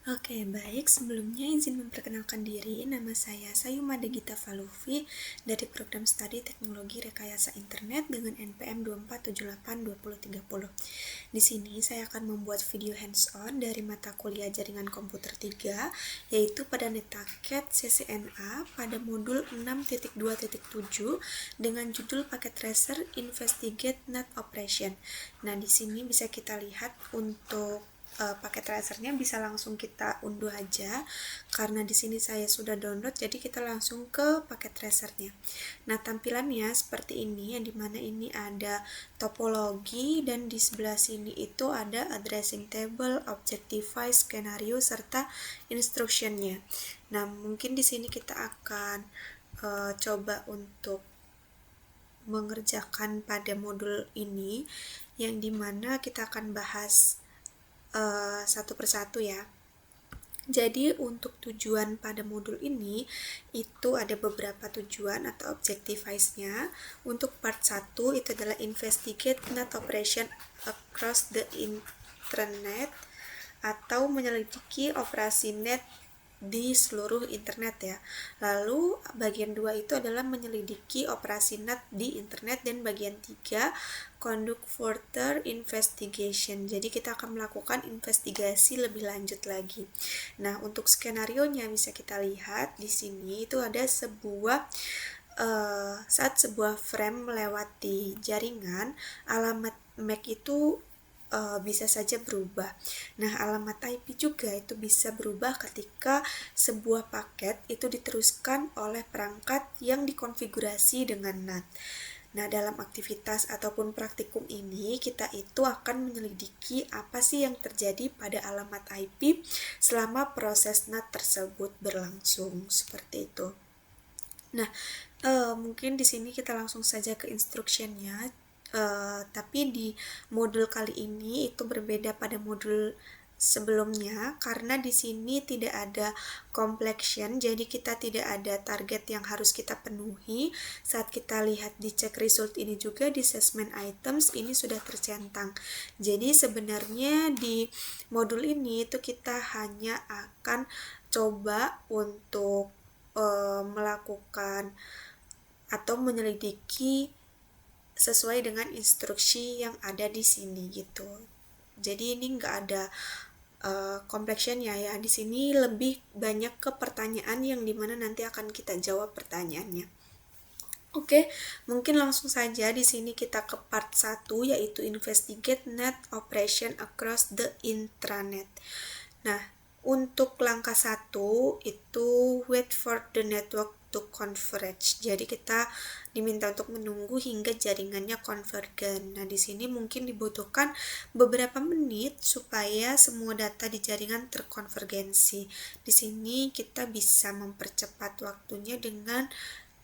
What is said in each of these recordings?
Oke, baik. Sebelumnya izin memperkenalkan diri. Nama saya Sayuma Degita Falufi dari Program Studi Teknologi Rekayasa Internet dengan NPM 24782030. Di sini saya akan membuat video hands-on dari mata kuliah Jaringan Komputer 3, yaitu pada NetAcad CCNA pada modul 6.2.7 dengan judul Packet Tracer Investigate NAT Operation. Nah, di sini bisa kita lihat untuk paket tracernya bisa langsung kita unduh aja karena di sini saya sudah download, jadi kita langsung ke paket tracernya. Nah, tampilannya seperti ini, yang dimana ini ada topologi dan di sebelah sini itu ada addressing table, object device, skenario serta instructionnya. Nah, mungkin di sini kita akan coba untuk mengerjakan pada modul ini, yang dimana kita akan bahas satu persatu ya. Jadi untuk tujuan pada modul ini itu ada beberapa tujuan atau object device-nya. Untuk part 1 itu adalah investigate NAT operation across the internet atau menyelidiki operasi net di seluruh internet ya. Lalu bagian 2 itu adalah menyelidiki operasi NAT di internet, dan bagian 3 conduct further investigation. Jadi kita akan melakukan investigasi lebih lanjut lagi. Nah, untuk skenario-nya bisa kita lihat di sini itu ada saat sebuah frame melewati jaringan, alamat MAC itu bisa saja berubah. Nah, alamat IP juga itu bisa berubah ketika sebuah paket itu diteruskan oleh perangkat yang dikonfigurasi dengan NAT. Nah, dalam aktivitas ataupun praktikum ini, kita itu akan menyelidiki apa sih yang terjadi pada alamat IP selama proses NAT tersebut berlangsung, seperti itu. Nah, mungkin di sini kita langsung saja ke instructionnya. Tapi di modul kali ini itu berbeda pada modul sebelumnya karena di sini tidak ada completion, jadi kita tidak ada target yang harus kita penuhi. Saat kita lihat di check result ini juga di assessment items ini sudah tercentang. Jadi sebenarnya di modul ini itu kita hanya akan coba untuk melakukan atau menyelidiki sesuai dengan instruksi yang ada di sini gitu. Jadi ini nggak ada complexionnya ya. Di sini lebih banyak ke pertanyaan yang dimana nanti akan kita jawab pertanyaannya. Oke, mungkin langsung saja di sini kita ke part 1 yaitu investigate NAT operation across the intranet. Nah, untuk langkah 1 itu wait for the network to converge. Jadi kita diminta untuk menunggu hingga jaringannya konvergen. Nah, di sini mungkin dibutuhkan beberapa menit supaya semua data di jaringan terkonvergensi. Di sini kita bisa mempercepat waktunya dengan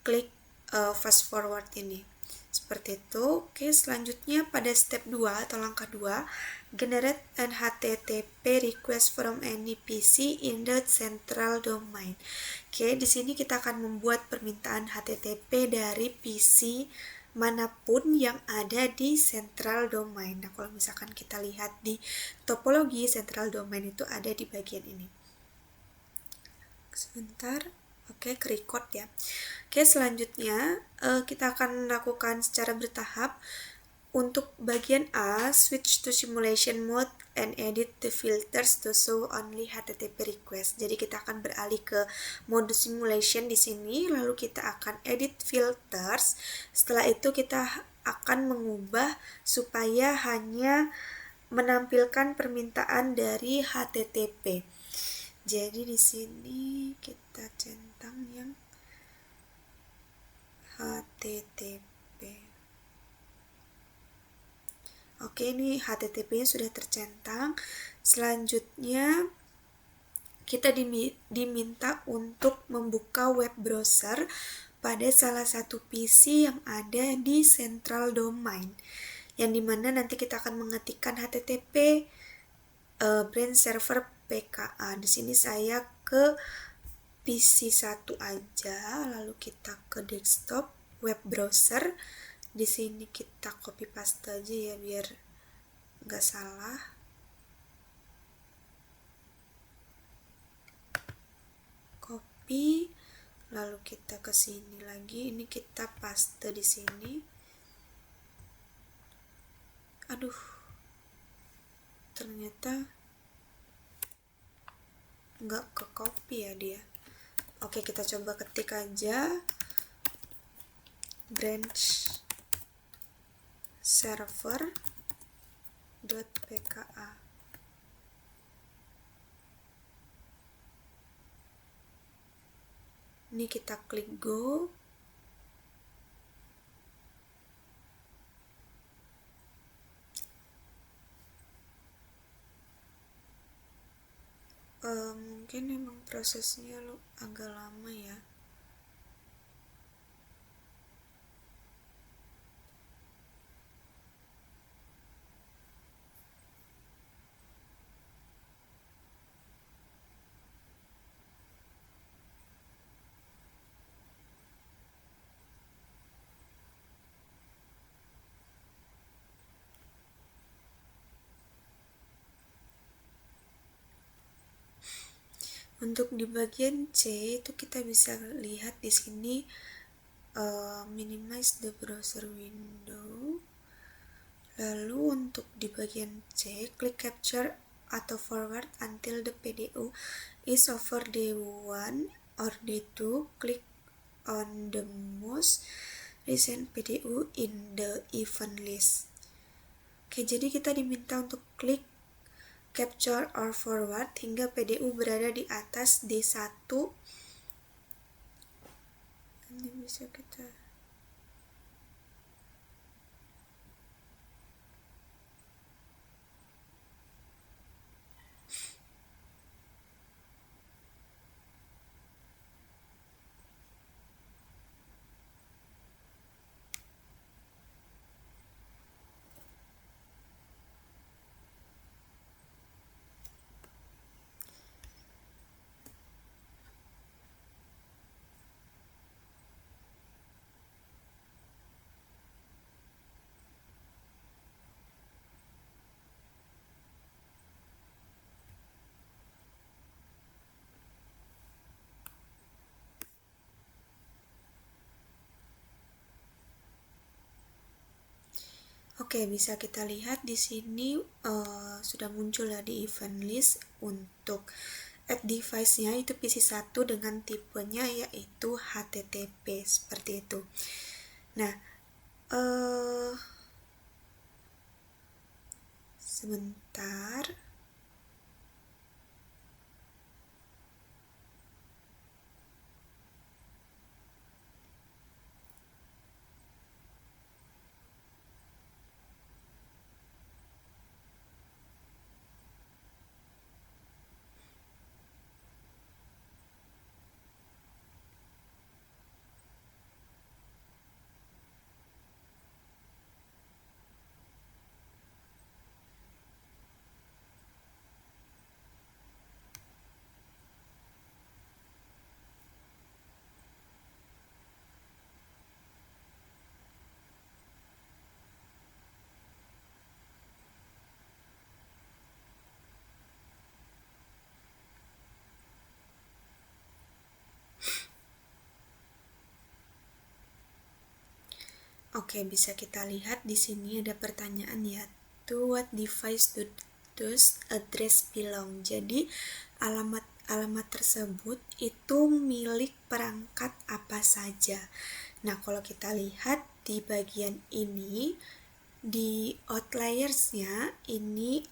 klik fast forward ini. Seperti itu. Oke, selanjutnya pada step 2 atau langkah 2, generate an HTTP request from any PC in the central domain. Oke, di sini kita akan membuat permintaan HTTP dari PC manapun yang ada di central domain. Nah, kalau misalkan kita lihat di topologi, central domain itu ada di bagian ini. Sebentar. Oke, ke record ya. Oke, selanjutnya kita akan lakukan secara bertahap. Untuk bagian A, switch to simulation mode and edit the filters to show only HTTP request. Jadi kita akan beralih ke mode simulation di sini, lalu kita akan edit filters. Setelah itu kita akan mengubah supaya hanya menampilkan permintaan dari HTTP. Jadi di sini kita centang yang HTTP. Oke, ini HTTP-nya sudah tercentang. Selanjutnya kita diminta untuk membuka web browser pada salah satu PC yang ada di central domain, yang dimana nanti kita akan mengetikkan HTTP brand server PKA. Di sini saya ke PC 1 aja, lalu kita ke desktop web browser. Di sini kita copy paste aja ya biar nggak salah. copy, lalu kita ke sini lagi, ini kita paste di sini. Aduh, ternyata nggak ke copy ya dia. Oke, kita coba ketik aja branch server.pka. Ini kita klik go. Mungkin memang prosesnya agak lama ya. Untuk di bagian C itu kita bisa lihat di sini minimize the browser window. Lalu untuk di bagian C, klik capture atau forward until the PDU is over D1 or D2. Click on the most recent PDU in the event list. Oke, jadi kita diminta untuk klik capture or forward hingga PDU berada di atas D1. Ini bisa kita Oke, bisa kita lihat di sini sudah muncul ya di event list untuk add device-nya itu PC1 dengan tipenya yaitu HTTP seperti itu. Nah, sebentar. Oke, bisa kita lihat di sini ada pertanyaan ya. To what device does address belong? Jadi alamat tersebut itu milik perangkat apa saja. Nah, kalau kita lihat di bagian ini di outliersnya ini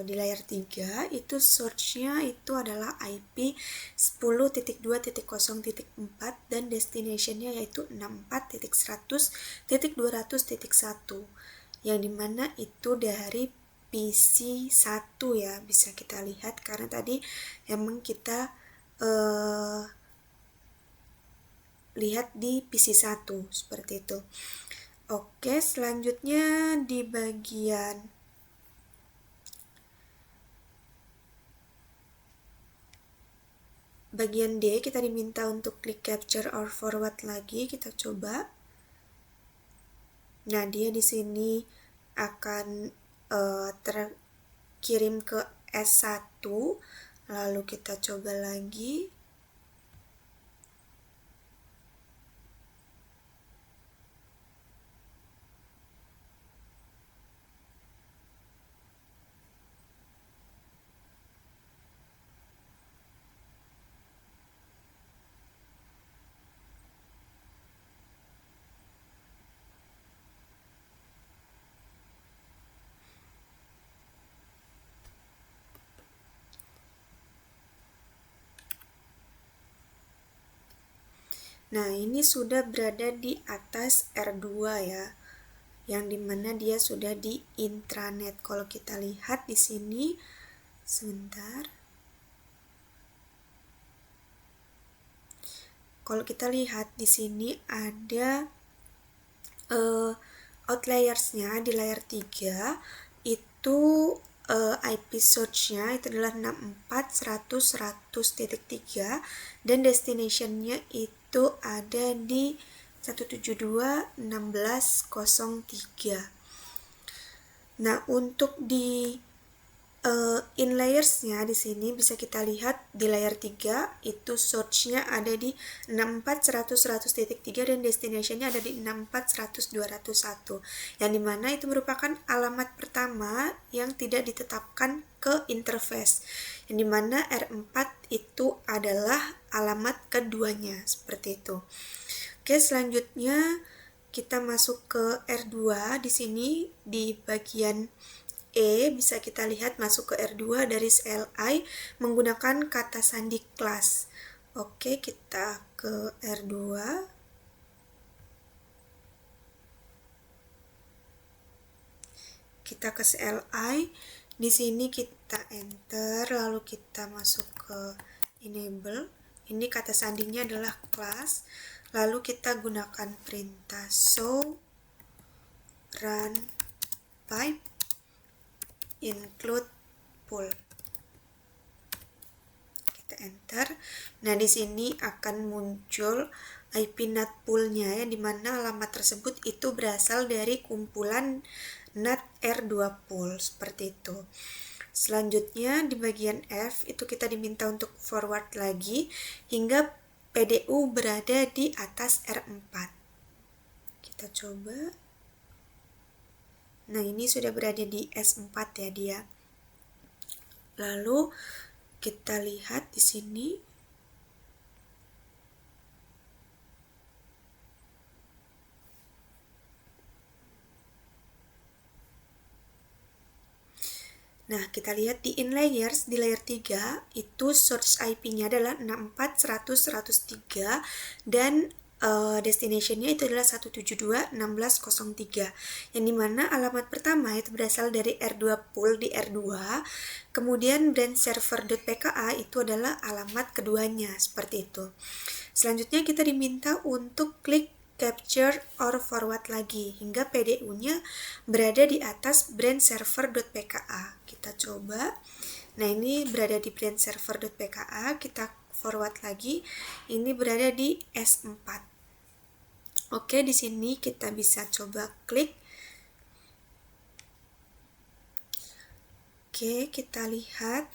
di layar 3 itu source-nya itu adalah IP 10.2.0.4 dan destination-nya yaitu 64.100.200.1 yang dimana itu dari PC1 ya, bisa kita lihat karena tadi emang kita lihat di PC1 seperti itu. Oke, selanjutnya di bagian D kita diminta untuk klik capture or forward lagi, kita coba. Nah, dia di sini akan terkirim ke S1, lalu kita coba lagi. Nah, ini sudah berada di atas R2 ya, yang dimana dia sudah di intranet. Kalau kita lihat di sini, sebentar. Kalau kita lihat di sini ada outliersnya di layar 3 itu IP search-nya itu adalah 64.100.100.3 dan destination-nya itu ada di 172.16.03. Nah, untuk di in layers-nya di sini bisa kita lihat di layar 3 itu search-nya ada di 64.100.100.3 dan destination-nya ada di 64.100.201, yang dimana itu merupakan alamat pertama yang tidak ditetapkan ke interface, yang dimana R4 itu adalah alamat keduanya, seperti itu. Oke, selanjutnya kita masuk ke R2. Di sini di bagian bisa kita lihat masuk ke R2 dari CLI menggunakan kata sandi kelas. Oke, kita ke R2. Kita ke CLI. Di sini kita enter, lalu kita masuk ke enable. Ini kata sandinya adalah kelas. Lalu kita gunakan perintah show run pipe include pool. Kita enter. Nah, di sini akan muncul IP NAT pool-nya, yang dimana alamat tersebut itu berasal dari kumpulan NAT R2 pool, seperti itu. Selanjutnya di bagian F itu kita diminta untuk forward lagi hingga PDU berada di atas R4. Kita coba. Nah, ini sudah berada di S4 ya dia. Lalu kita lihat di sini. Nah, kita lihat di in layers di layar 3 itu source IP-nya adalah 64.100.103 dan destination-nya itu adalah 172.16.03, yang dimana alamat pertama itu berasal dari R2 pool di R2, kemudian brand server.pka itu adalah alamat keduanya, seperti itu. Selanjutnya kita diminta untuk klik capture or forward lagi hingga PDU-nya berada di atas brand server.pka. Kita coba. Nah, ini berada di brand server.pka, kita forward lagi. Ini berada di S4. Oke, di sini kita bisa coba klik. Oke, kita lihat.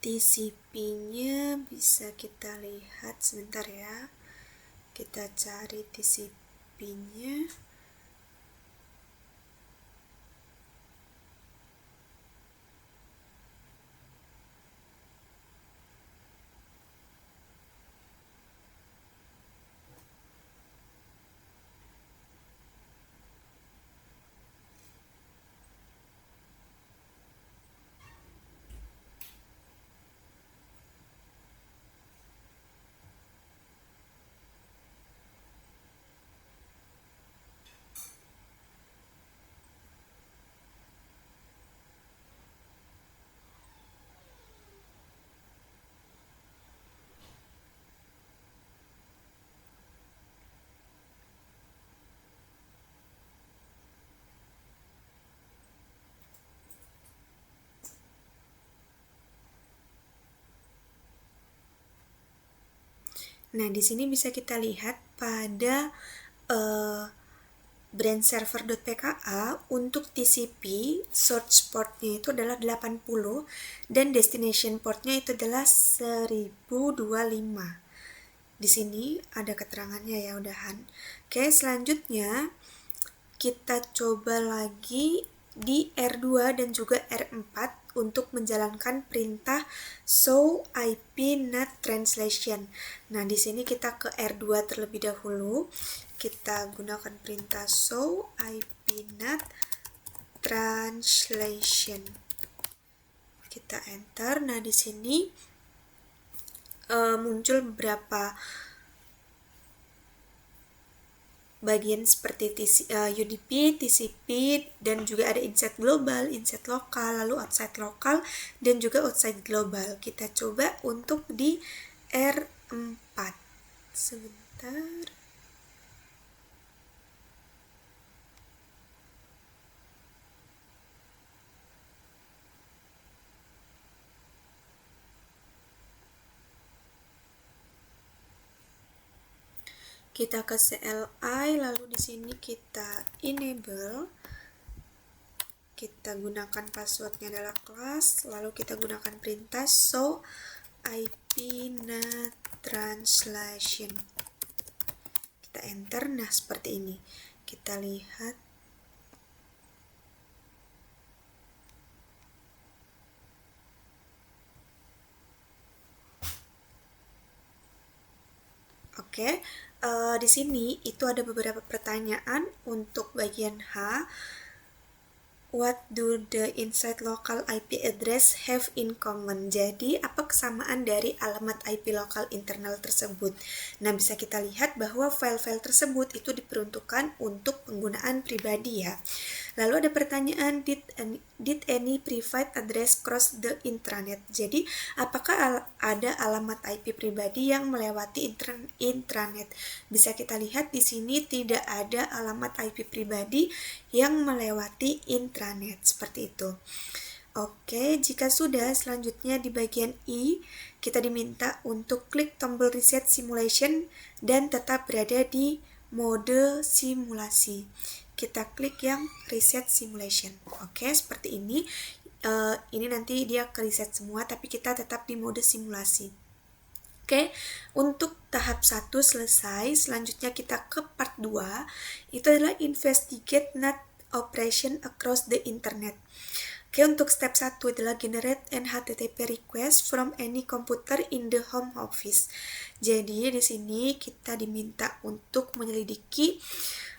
TCP-nya bisa kita lihat sebentar ya. Kita cari TCP-nya. Nah, di sini bisa kita lihat pada brand server.pka untuk TCP source portnya itu adalah 80 dan destination portnya itu adalah 1025. Di sini ada keterangannya ya, udahan. Oke, selanjutnya kita coba lagi di R2 dan juga R4 untuk menjalankan perintah show IP NAT translation. Nah, di sini kita ke R2 terlebih dahulu. Kita gunakan perintah show IP NAT translation. Kita enter. Nah, di sini muncul beberapa bagian seperti UDP, TCP, dan juga ada inside global, inside lokal, lalu outside lokal, dan juga outside global. Kita coba untuk di R4. Sebentar. Kita ke CLI, lalu di sini kita enable. Kita gunakan passwordnya adalah class, lalu kita gunakan perintah show IP NAT translation. Kita enter. Nah, seperti ini. Kita lihat. Oke, di sini itu ada beberapa pertanyaan untuk bagian H. What do the inside local IP address have in common? Jadi, apa kesamaan dari alamat IP lokal internal tersebut? Nah, bisa kita lihat bahwa file-file tersebut itu diperuntukkan untuk penggunaan pribadi ya. Lalu ada pertanyaan, did any private address cross the intranet? Jadi, apakah ada alamat IP pribadi yang melewati intranet? Bisa kita lihat di sini tidak ada alamat IP pribadi yang melewati intranet, seperti itu. Oke, jika sudah, selanjutnya di bagian I, kita diminta untuk klik tombol reset simulation dan tetap berada di mode simulasi. Kita klik yang reset simulation. Oke, seperti ini. Ini nanti dia ke reset semua, tapi kita tetap di mode simulasi. Oke, untuk tahap 1 selesai. Selanjutnya kita ke part 2. Itu adalah investigate NAT operation across the internet. Oke, untuk step 1 adalah generate an HTTP request from any computer in the home office. Jadi di sini kita diminta untuk menyelidiki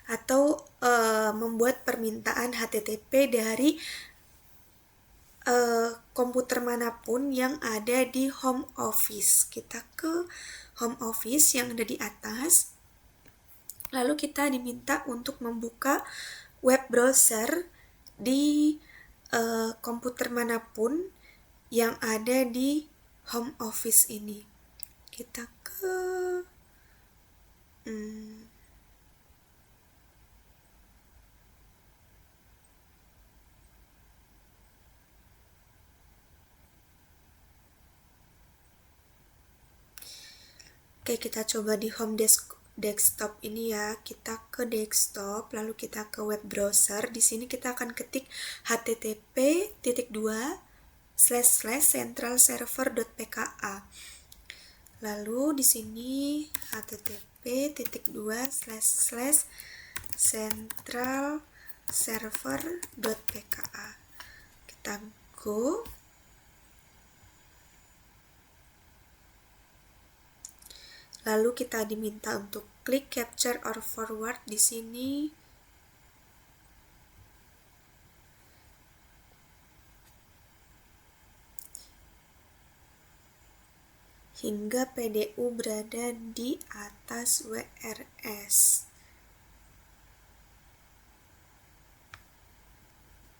atau membuat permintaan HTTP dari komputer manapun yang ada di home office. Kita ke home office yang ada di atas. Lalu kita diminta untuk membuka web browser di komputer manapun yang ada di home office ini. Kita ke Oke, kita coba di home desktop ini ya. Kita ke desktop, lalu kita ke web browser. Di sini kita akan ketik http://centralserver.pka. Lalu di sini http://centralserver.pka. Kita go. Lalu kita diminta untuk klik capture or forward di sini. Hingga PDU berada di atas WRS.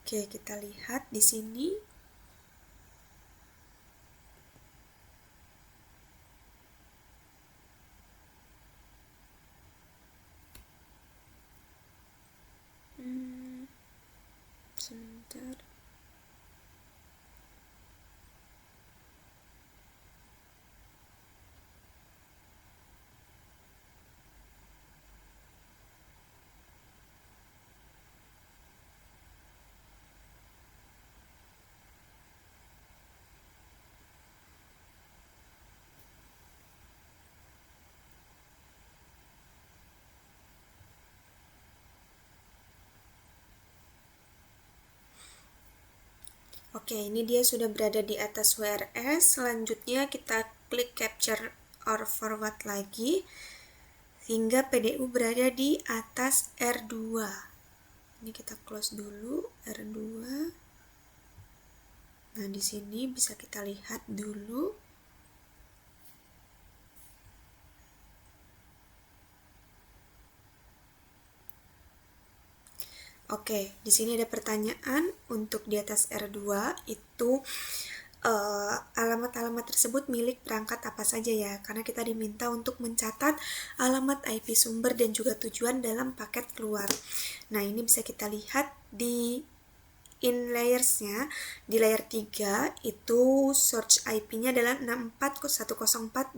Oke, kita lihat di sini. Sebentar. Oke, ini dia sudah berada di atas WRS. Selanjutnya kita klik capture or forward lagi hingga PDU berada di atas R2. Ini kita close dulu R2. Nah, di sini bisa kita lihat dulu. Oke, di sini ada pertanyaan untuk di atas R2 itu alamat-alamat tersebut milik perangkat apa saja ya, karena kita diminta untuk mencatat alamat IP sumber dan juga tujuan dalam paket keluar. Nah, ini bisa kita lihat di in layersnya. Di layer 3 itu source IP-nya adalah 64.104.2232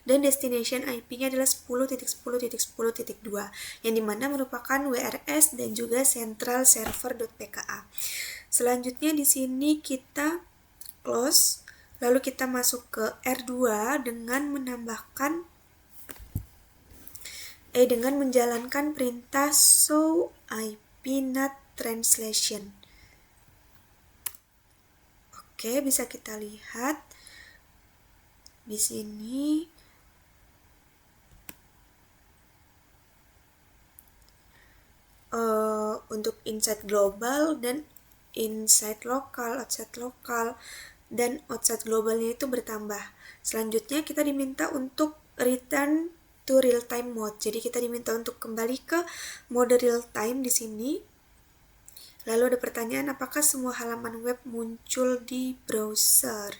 dan destination IP-nya adalah 10.10.10.2 yang dimana merupakan WRS dan juga central server.pka. Selanjutnya di sini kita close, lalu kita masuk ke R2 dengan menjalankan perintah show IP NAT translation. Oke, bisa kita lihat di sini untuk inside global dan inside lokal, outside lokal, dan outside globalnya itu bertambah. Selanjutnya kita diminta untuk return to real time mode. Jadi kita diminta untuk kembali ke mode real time di sini. Lalu ada pertanyaan, apakah semua halaman web muncul di browser?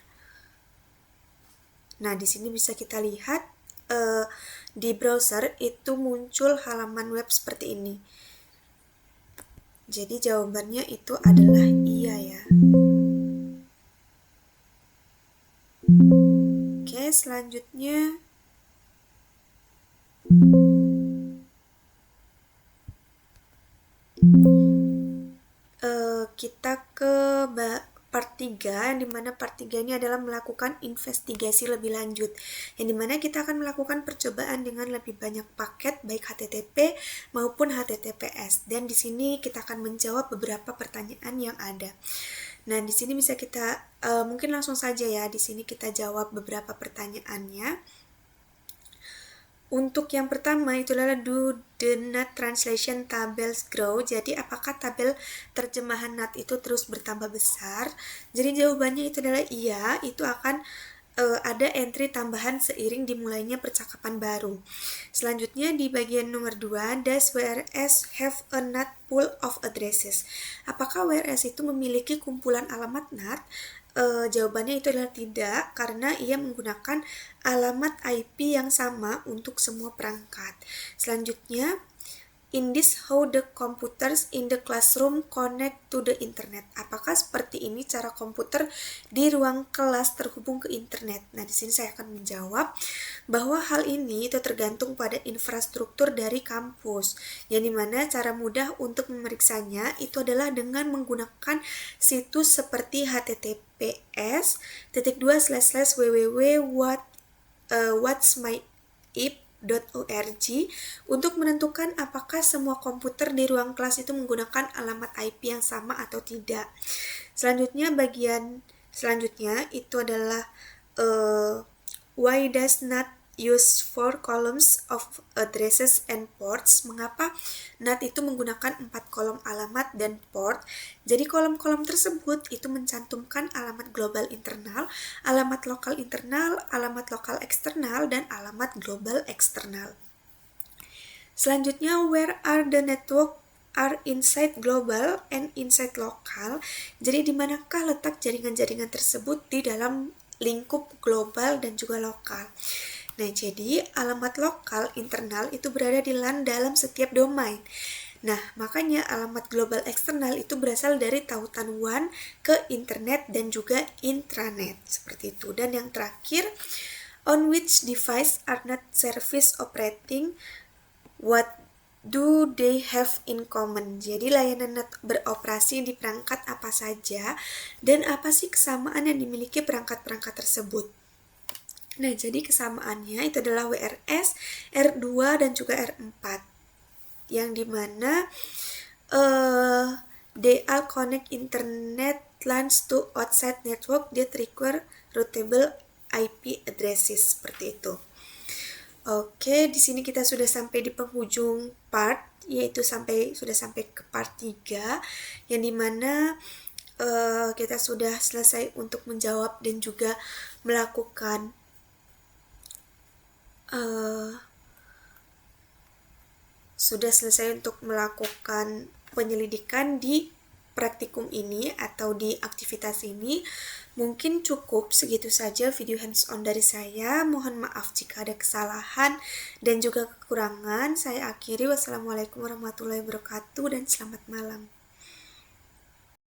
Nah, di sini bisa kita lihat di browser itu muncul halaman web seperti ini. Jadi jawabannya itu adalah iya ya. Oke, selanjutnya kita ke part 3, yang dimana part 3 ini adalah melakukan investigasi lebih lanjut, yang dimana kita akan melakukan percobaan dengan lebih banyak paket baik HTTP maupun HTTPS, dan di sini kita akan menjawab beberapa pertanyaan yang ada. Nah, di sini bisa kita mungkin langsung saja ya, di sini kita jawab beberapa pertanyaannya. Untuk yang pertama itu adalah do the NAT translation tables grow? Jadi apakah tabel terjemahan NAT itu terus bertambah besar? Jadi jawabannya itu adalah iya, itu akan ada entry tambahan seiring dimulainya percakapan baru. Selanjutnya di bagian nomor 2, does WRS have a NAT pool of addresses? Apakah WRS itu memiliki kumpulan alamat NAT? Jawabannya itu adalah tidak, karena ia menggunakan alamat IP yang sama untuk semua perangkat. Selanjutnya, in this how the computers in the classroom connect to the internet. Apakah seperti ini cara komputer di ruang kelas terhubung ke internet? Nah, di sini saya akan menjawab bahwa hal ini itu tergantung pada infrastruktur dari kampus, yang dimana cara mudah untuk memeriksanya itu adalah dengan menggunakan situs seperti https://www.whatsmyip.org untuk menentukan apakah semua komputer di ruang kelas itu menggunakan alamat IP yang sama atau tidak. Selanjutnya, bagian selanjutnya itu adalah why does not use 4 columns of addresses and ports? Mengapa NAT itu menggunakan 4 kolom alamat dan port? Jadi kolom-kolom tersebut itu mencantumkan alamat global internal, alamat lokal internal, alamat lokal eksternal, dan alamat global eksternal. Selanjutnya, where are the network are inside global and inside local? Jadi di manakah letak jaringan-jaringan tersebut di dalam lingkup global dan juga lokal? Nah, jadi alamat lokal internal itu berada di LAN dalam setiap domain. Nah, makanya alamat global eksternal itu berasal dari tautan WAN ke internet dan juga intranet, seperti itu. Dan yang terakhir, on which device are NAT service operating? What do they have in common? Jadi layanan NAT beroperasi di perangkat apa saja dan apa sih kesamaan yang dimiliki perangkat-perangkat tersebut? Nah, jadi kesamaannya itu adalah WRS, R2, dan juga R4. Yang dimana they all connect internet lines to outside network that require routable IP addresses, seperti itu. Oke, di sini kita sudah sampai di penghujung part, yaitu sudah sampai ke part 3, yang dimana kita sudah selesai untuk menjawab dan juga melakukan penyelidikan di praktikum ini atau di aktivitas ini. Mungkin cukup segitu saja video hands-on dari saya. Mohon maaf jika ada kesalahan dan juga kekurangan. Saya akhiri. Wassalamualaikum warahmatullahi wabarakatuh dan selamat malam.